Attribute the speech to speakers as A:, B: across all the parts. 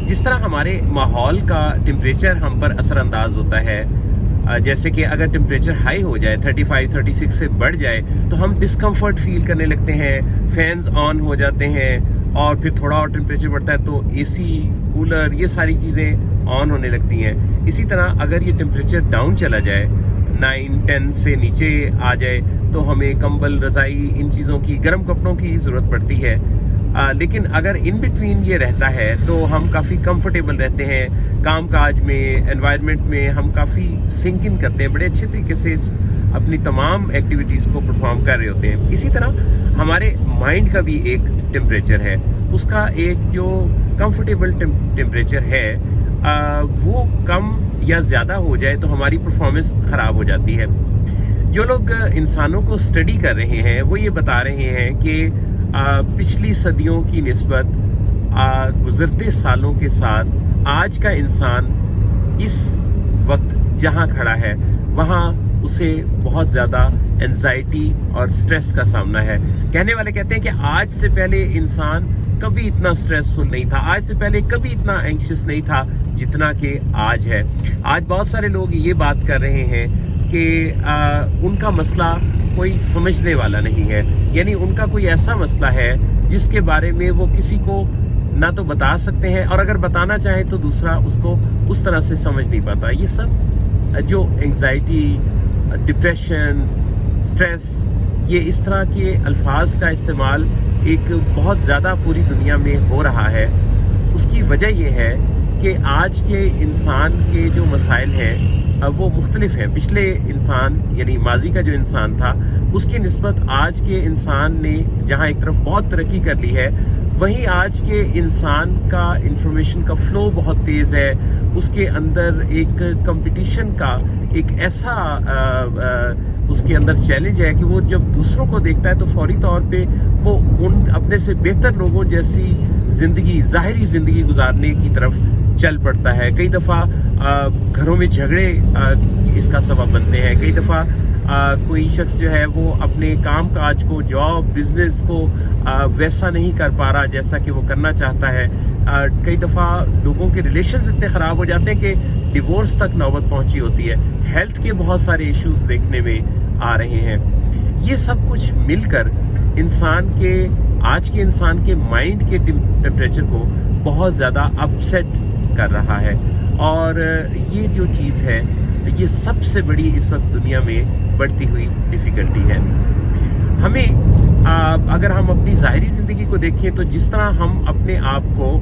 A: جس طرح ہمارے ماحول کا ٹمپریچر ہم پر اثر انداز ہوتا ہے، جیسے کہ اگر ٹمپریچر ہائی ہو جائے 35 36 سے بڑھ جائے تو ہم ڈسکمفرٹ فیل کرنے لگتے ہیں، فینز آن ہو جاتے ہیں، اور پھر تھوڑا اور ٹمپریچر بڑھتا ہے تو اے سی، کولر، یہ ساری چیزیں آن ہونے لگتی ہیں۔ اسی طرح اگر یہ ٹمپریچر ڈاؤن چلا جائے 9 10 سے نیچے آ جائے تو ہمیں کمبل، رضائی، ان چیزوں کی، گرم کپڑوں کی ضرورت پڑتی ہے۔ لیکن اگر ان بٹوین یہ رہتا ہے تو ہم کافی کمفرٹیبل رہتے ہیں، کام کاج میں، انوائرمنٹ میں ہم کافی سنک ان کرتے ہیں، بڑے اچھے طریقے سے اپنی تمام ایکٹیویٹیز کو پرفارم کر رہے ہوتے ہیں۔ اسی طرح ہمارے مائنڈ کا بھی ایک ٹمپریچر ہے، اس کا ایک جو کمفرٹیبل ٹمپریچر ہے وہ کم یا زیادہ ہو جائے تو ہماری پرفارمنس خراب ہو جاتی ہے۔ جو لوگ انسانوں کو اسٹڈی کر رہے ہیں وہ یہ بتا رہے ہیں کہ پچھلی صدیوں کی نسبت گزرتے سالوں کے ساتھ آج کا انسان اس وقت جہاں کھڑا ہے وہاں اسے بہت زیادہ انزائٹی اور سٹریس کا سامنا ہے۔ کہنے والے کہتے ہیں کہ آج سے پہلے انسان کبھی اتنا سٹریسفل نہیں تھا، آج سے پہلے کبھی اتنا اینکشس نہیں تھا جتنا کہ آج ہے۔ آج بہت سارے لوگ یہ بات کر رہے ہیں کہ ان کا مسئلہ کوئی سمجھنے والا نہیں ہے، یعنی ان کا کوئی ایسا مسئلہ ہے جس کے بارے میں وہ کسی کو نہ تو بتا سکتے ہیں، اور اگر بتانا چاہیں تو دوسرا اس کو اس طرح سے سمجھ نہیں پاتا۔ یہ سب جو انگزائٹی، ڈپریشن، سٹریس، یہ اس طرح کے الفاظ کا استعمال ایک بہت زیادہ پوری دنیا میں ہو رہا ہے۔ اس کی وجہ یہ ہے کہ آج کے انسان کے جو مسائل ہیں وہ مختلف ہیں۔ پچھلے انسان یعنی ماضی کا جو انسان تھا اس کی نسبت آج کے انسان نے جہاں ایک طرف بہت ترقی کر لی ہے، وہیں آج کے انسان کا انفارمیشن کا فلو بہت تیز ہے، اس کے اندر ایک کمپٹیشن کا ایک ایسا اس کے اندر چیلنج ہے کہ وہ جب دوسروں کو دیکھتا ہے تو فوری طور پہ وہ ان اپنے سے بہتر لوگوں جیسی زندگی، ظاہری زندگی گزارنے کی طرف چل پڑتا ہے۔ کئی دفعہ گھروں میں جھگڑے اس کا سبب بنتے ہیں، کئی دفعہ کوئی شخص جو ہے وہ اپنے کام کاج کو، جاب، بزنس کو ویسا نہیں کر پا رہا جیسا کہ وہ کرنا چاہتا ہے۔ کئی دفعہ لوگوں کے ریلیشنز اتنے خراب ہو جاتے ہیں کہ ڈیورس تک نوبت پہنچی ہوتی ہے۔ ہیلتھ کے بہت سارے ایشوز دیکھنے میں آ رہے ہیں۔ یہ سب کچھ مل کر انسان کے، آج کے انسان کے مائنڈ کے ٹمپریچر کو بہت زیادہ اپسیٹ کر رہا ہے، اور یہ جو چیز ہے یہ سب سے بڑی اس وقت دنیا میں بڑھتی ہوئی ڈیفیکلٹی ہے۔ ہمیں اگر ہم اپنی ظاہری زندگی کو دیکھیں تو جس طرح ہم اپنے آپ کو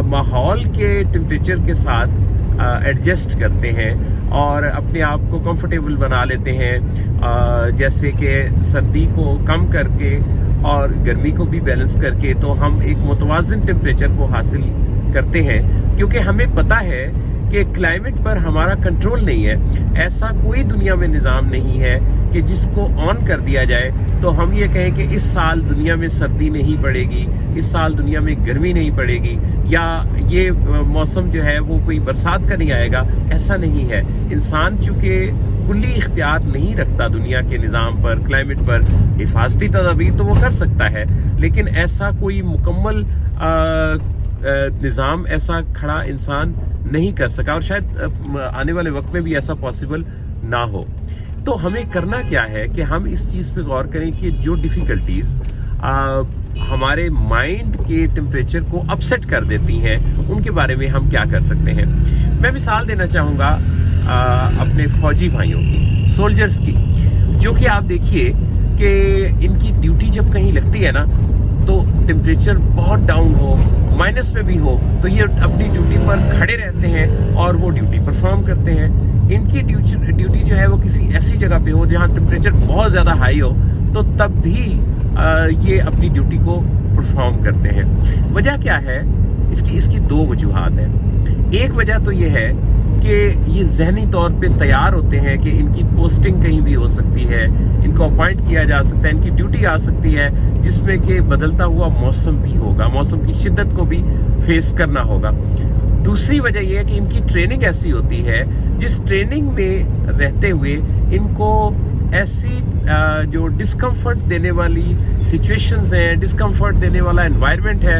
A: ماحول کے ٹمپریچر کے ساتھ ایڈجسٹ کرتے ہیں اور اپنے آپ کو کمفرٹیبل بنا لیتے ہیں، جیسے کہ سردی کو کم کر کے اور گرمی کو بھی بیلنس کر کے، تو ہم ایک متوازن ٹمپریچر کو حاصل کرتے ہیں، کیونکہ ہمیں پتہ ہے کہ کلائمیٹ پر ہمارا کنٹرول نہیں ہے۔ ایسا کوئی دنیا میں نظام نہیں ہے کہ جس کو آن کر دیا جائے تو ہم یہ کہیں کہ اس سال دنیا میں سردی نہیں پڑے گی، اس سال دنیا میں گرمی نہیں پڑے گی، یا یہ موسم جو ہے وہ کوئی برسات کا نہیں آئے گا۔ ایسا نہیں ہے۔ انسان چونکہ کلی اختیار نہیں رکھتا دنیا کے نظام پر، کلائمیٹ پر، حفاظتی تدابیر تو وہ کر سکتا ہے، لیکن ایسا کوئی مکمل نظام ایسا کھڑا انسان نہیں کر سکا، اور شاید آنے والے وقت میں بھی ایسا پاسبل نہ ہو۔ تو ہمیں کرنا کیا ہے کہ ہم اس چیز پہ غور کریں کہ جو ڈیفیکلٹیز ہمارے مائنڈ کے ٹمپریچر کو اپسیٹ کر دیتی ہیں ان کے بارے میں ہم کیا کر سکتے ہیں۔ میں مثال دینا چاہوں گا اپنے فوجی بھائیوں کی، سولجرز کی، جو کہ آپ دیکھیے کہ ان کی ڈیوٹی جب کہیں لگتی ہے نا تو ٹمپریچر بہت ڈاؤن ہو، مائنس میں بھی ہو، تو یہ اپنی ڈیوٹی پر کھڑے رہتے ہیں اور وہ ڈیوٹی پرفارم کرتے ہیں۔ ان کی ڈیوٹی جو ہے وہ کسی ایسی جگہ پہ ہو جہاں ٹمپریچر بہت زیادہ ہائی ہو، تو تب بھی یہ اپنی ڈیوٹی کو پرفارم کرتے ہیں۔ وجہ کیا ہے؟ اس کی دو وجوہات ہیں۔ ایک وجہ تو یہ ہے کہ یہ ذہنی طور پہ تیار ہوتے ہیں کہ ان کی پوسٹنگ کہیں بھی ہو سکتی ہے، ان کو اپوائنٹ کیا جا سکتا ہے، ان کی ڈیوٹی آ سکتی ہے جس میں کہ بدلتا ہوا موسم بھی ہوگا، موسم کی شدت کو بھی فیس کرنا ہوگا۔ دوسری وجہ یہ ہے کہ ان کی ٹریننگ ایسی ہوتی ہے جس ٹریننگ میں رہتے ہوئے ان کو ایسی جو ڈسکمفرٹ دینے والی سچویشنز ہیں، ڈسکمفرٹ دینے والا انوائرمنٹ ہے،